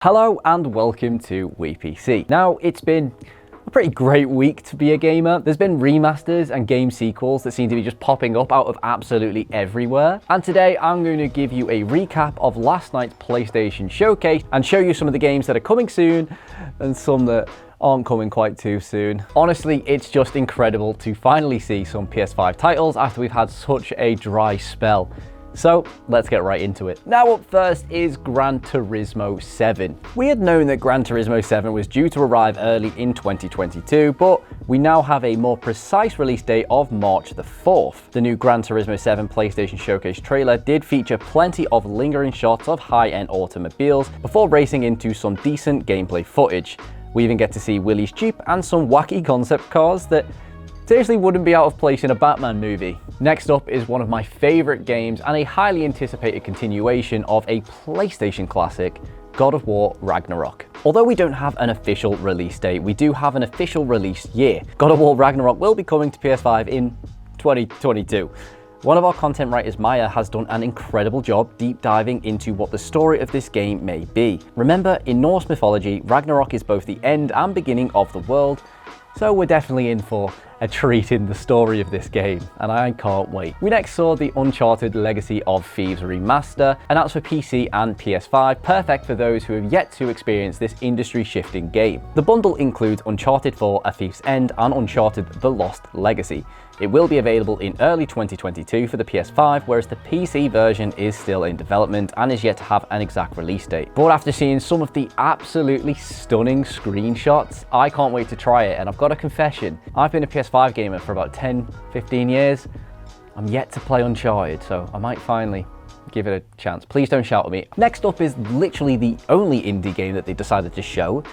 Hello and welcome to WePC. Now, it's been a pretty great week to be a gamer. There's been remasters and game sequels that seem to be just popping up out of absolutely everywhere. And today I'm going to give you a recap of last night's PlayStation showcase and show you some of the games that are coming soon and some that aren't coming quite too soon. Honestly, it's just incredible to finally see some PS5 titles after we've had such a dry spell. So let's get right into it. Now up first is Gran Turismo 7. We had known that Gran Turismo 7 was due to arrive early in 2022, but we now have a more precise release date of March the 4th. The new Gran Turismo 7 PlayStation Showcase trailer did feature plenty of lingering shots of high-end automobiles before racing into some decent gameplay footage. We even get to see Willie's Jeep and some wacky concept cars that seriously wouldn't be out of place in a Batman movie. Next up is one of my favorite games and a highly anticipated continuation of a PlayStation classic, God of War Ragnarok. Although we don't have an official release date, we do have an official release year. God of War Ragnarok will be coming to PS5 in 2022. One of our content writers, Maya, has done an incredible job deep diving into what the story of this game may be. Remember, in Norse mythology, Ragnarok is both the end and beginning of the world, so we're definitely in for a treat in the story of this game, and I can't wait. We next saw the Uncharted Legacy of Thieves remaster, announced for PC and PS5, perfect for those who have yet to experience this industry-shifting game. The bundle includes Uncharted 4: A Thief's End and Uncharted The Lost Legacy. It will be available in early 2022 for the PS5, whereas the PC version is still in development and is yet to have an exact release date. But after seeing some of the absolutely stunning screenshots, I can't wait to try it, and I've got a confession. I've been a PS5 gamer for about 10-15 years. I'm yet to play Uncharted, so I might finally give it a chance. Please don't shout at me. Next up is literally the only indie game that they decided to show,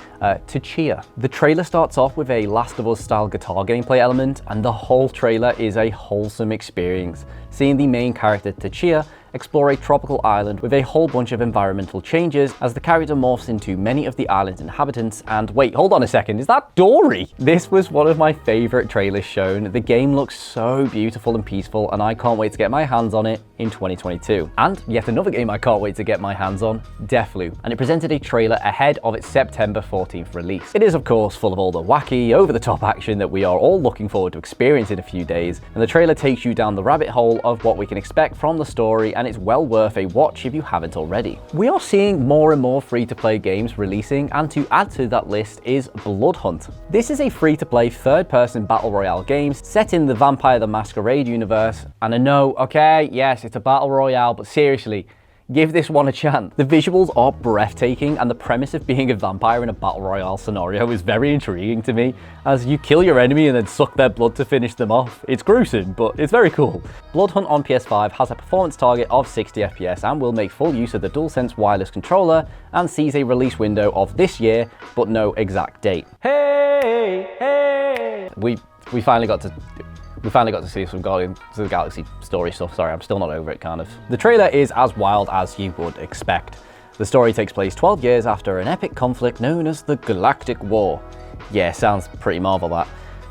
Chia. The trailer starts off with a Last of Us style guitar gameplay element, and the whole trailer is a wholesome experience. Seeing the main character, Chia, explore a tropical island with a whole bunch of environmental changes as the character morphs into many of the island's inhabitants. And wait, hold on a second, is that Dory? This was one of my favorite trailers shown. The game looks so beautiful and peaceful, and I can't wait to get my hands on it in 2022. And yet another game I can't wait to get my hands on, Deathloop, and it presented a trailer ahead of its September 14th release. It is of course full of all the wacky, over-the-top action that we are all looking forward to experience in a few days, and the trailer takes you down the rabbit hole of what we can expect from the story, and it's well worth a watch if you haven't already. We are seeing more and more free-to-play games releasing, and to add to that list is Bloodhunt. This is a free-to-play third-person battle royale game set in the Vampire the Masquerade universe, and I know, okay, yes, it's a battle royale, but seriously, give this one a chance. The visuals are breathtaking, and the premise of being a vampire in a battle royale scenario is very intriguing to me, as you kill your enemy and then suck their blood to finish them off. It's gruesome, but it's very cool. Bloodhunt on PS5 has a performance target of 60 FPS and will make full use of the DualSense wireless controller, and sees a release window of this year, but no exact date. Hey, hey! We finally got to see some Guardians of the Galaxy story stuff. Sorry, I'm still not over it, kind of. The trailer is as wild as you would expect. The story takes place 12 years after an epic conflict known as the Galactic War. Yeah, sounds pretty Marvel, that.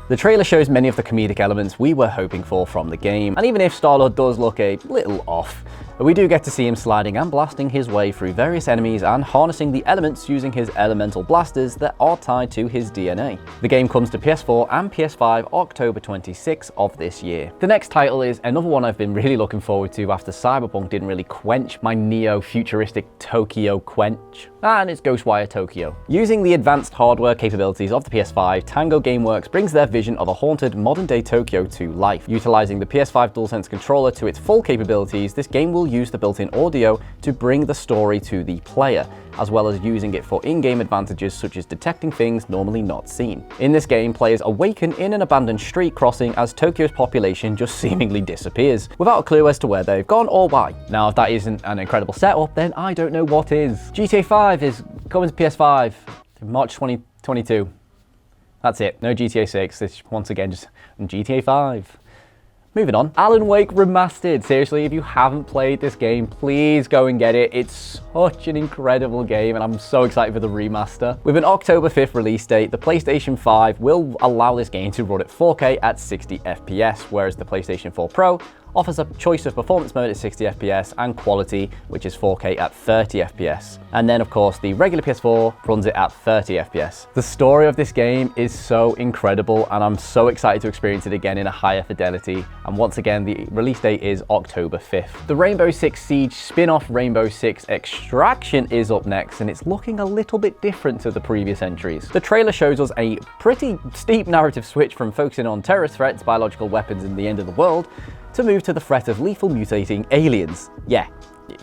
The trailer shows many of the comedic elements we were hoping for from the game, and even if Star-Lord does look a little off, we do get to see him sliding and blasting his way through various enemies and harnessing the elements using his elemental blasters that are tied to his DNA. The game comes to PS4 and PS5 October 26th of this year. The next title is another one I've been really looking forward to after Cyberpunk didn't really quench my neo-futuristic Tokyo quench, and it's Ghostwire Tokyo. Using the advanced hardware capabilities of the PS5, Tango Gameworks brings their vision of a haunted modern-day Tokyo to life. Utilizing the PS5 DualSense controller to its full capabilities, this game will use the built-in audio to bring the story to the player, as well as using it for in-game advantages such as detecting things normally not seen. In this game, players awaken in an abandoned street crossing as Tokyo's population just seemingly disappears, without a clue as to where they've gone or why. Now, if that isn't an incredible setup, then I don't know what is. GTA 5 is coming to PS5 in March 2022. That's it, no GTA 6, it's once again just GTA 5. Moving on, Alan Wake Remastered. Seriously, if you haven't played this game, please go and get it. It's such an incredible game, and I'm so excited for the remaster. With an October 5th release date, the PlayStation 5 will allow this game to run at 4K at 60 FPS, whereas the PlayStation 4 Pro offers a choice of performance mode at 60 FPS and quality, which is 4K at 30 FPS. And then of course the regular PS4 runs it at 30 FPS. The story of this game is so incredible, and I'm so excited to experience it again in a higher fidelity. And once again, the release date is October 5th. The Rainbow Six Siege spin-off Rainbow Six Extraction is up next, and it's looking a little bit different to the previous entries. The trailer shows us a pretty steep narrative switch from focusing on terrorist threats, biological weapons, and the end of the world, to move to the threat of lethal mutating aliens. Yeah,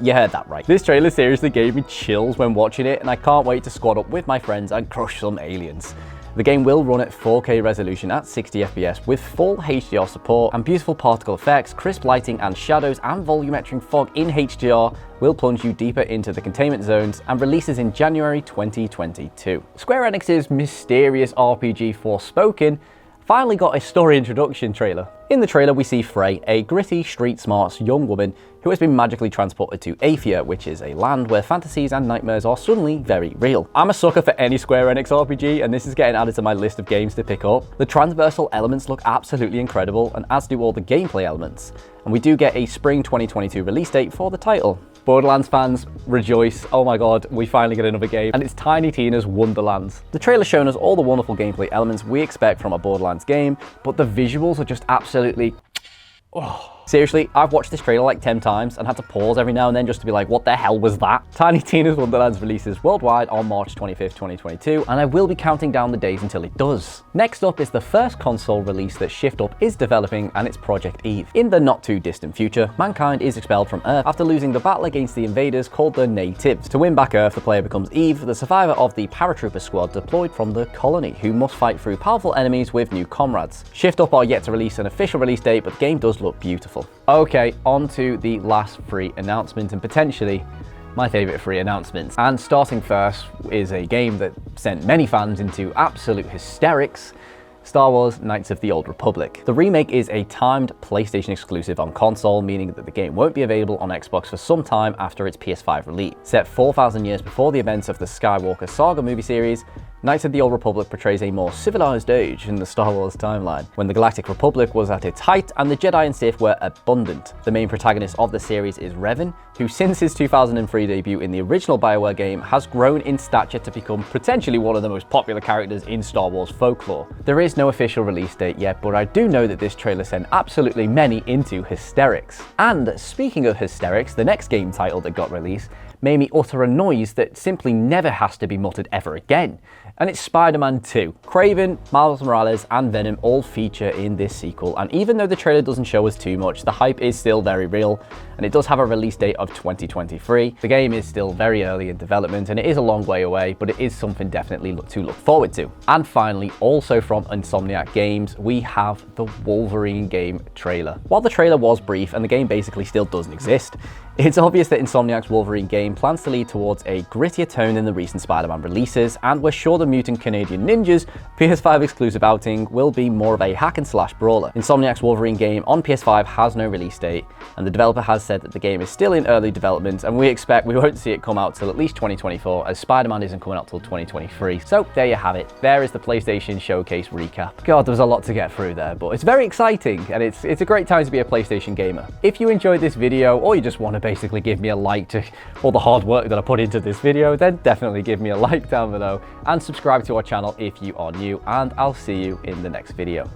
you heard that right. This trailer seriously gave me chills when watching it, and I can't wait to squad up with my friends and crush some aliens. The game will run at 4K resolution at 60 FPS with full HDR support, and beautiful particle effects, crisp lighting and shadows, and volumetric fog in HDR will plunge you deeper into the containment zones, and releases in January 2022. Square Enix's mysterious RPG Forspoken finally got a story introduction trailer. In the trailer, we see Frey, a gritty, street-smart young woman who has been magically transported to Athia, which is a land where fantasies and nightmares are suddenly very real. I'm a sucker for any Square Enix RPG, and this is getting added to my list of games to pick up. The transversal elements look absolutely incredible, and as do all the gameplay elements. And we do get a spring 2022 release date for the title. Borderlands fans, rejoice. Oh my god, we finally get another game, and it's Tiny Tina's Wonderlands. The trailer's shown us all the wonderful gameplay elements we expect from a Borderlands game, but the visuals are just absolutely... oh. Seriously, I've watched this trailer like 10 times and had to pause every now and then just to be like, what the hell was that? Tiny Tina's Wonderlands releases worldwide on March 25th, 2022, and I will be counting down the days until it does. Next up is the first console release that Shift Up is developing, and it's Project Eve. In the not too distant future, mankind is expelled from Earth after losing the battle against the invaders called the Natives. To win back Earth, the player becomes Eve, the survivor of the paratrooper squad deployed from the colony, who must fight through powerful enemies with new comrades. Shift Up are yet to release an official release date, but the game does look beautiful. Okay, on to the last free announcement, and potentially my favourite free announcements. And starting first is a game that sent many fans into absolute hysterics: Star Wars Knights of the Old Republic. The remake is a timed PlayStation exclusive on console, meaning that the game won't be available on Xbox for some time after its PS5 release. Set 4,000 years before the events of the Skywalker Saga movie series, Knights of the Old Republic portrays a more civilized age in the Star Wars timeline, when the Galactic Republic was at its height and the Jedi and Sith were abundant. The main protagonist of the series is Revan, who since his 2003 debut in the original BioWare game has grown in stature to become potentially one of the most popular characters in Star Wars folklore. There is no official release date yet, but I do know that this trailer sent absolutely many into hysterics. And speaking of hysterics, the next game title that got released made me utter a noise that simply never has to be muttered ever again. And it's Spider-Man 2. Kraven, Miles Morales, and Venom all feature in this sequel, and even though the trailer doesn't show us too much, the hype is still very real, and it does have a release date of 2023. The game is still very early in development, and it is a long way away, but it is something definitely to look forward to. And finally, also from Insomniac Games, we have the Wolverine game trailer. While the trailer was brief, and the game basically still doesn't exist, it's obvious that Insomniac's Wolverine game plans to lead towards a grittier tone than the recent Spider-Man releases, and we're sure the mutant Canadian ninjas PS5 exclusive outing will be more of a hack and slash brawler. Insomniac's Wolverine game on PS5 has no release date, and the developer has said that the game is still in early development, and we expect we won't see it come out till at least 2024, as Spider-Man isn't coming out till 2023. So there you have it. There is the PlayStation Showcase recap. God, there was a lot to get through there, but it's very exciting, and it's a great time to be a PlayStation gamer. If you enjoyed this video, or you just want to basically give me a like to all the hard work that I put into this video, then definitely give me a like down below and subscribe to our channel if you are new, and I'll see you in the next video.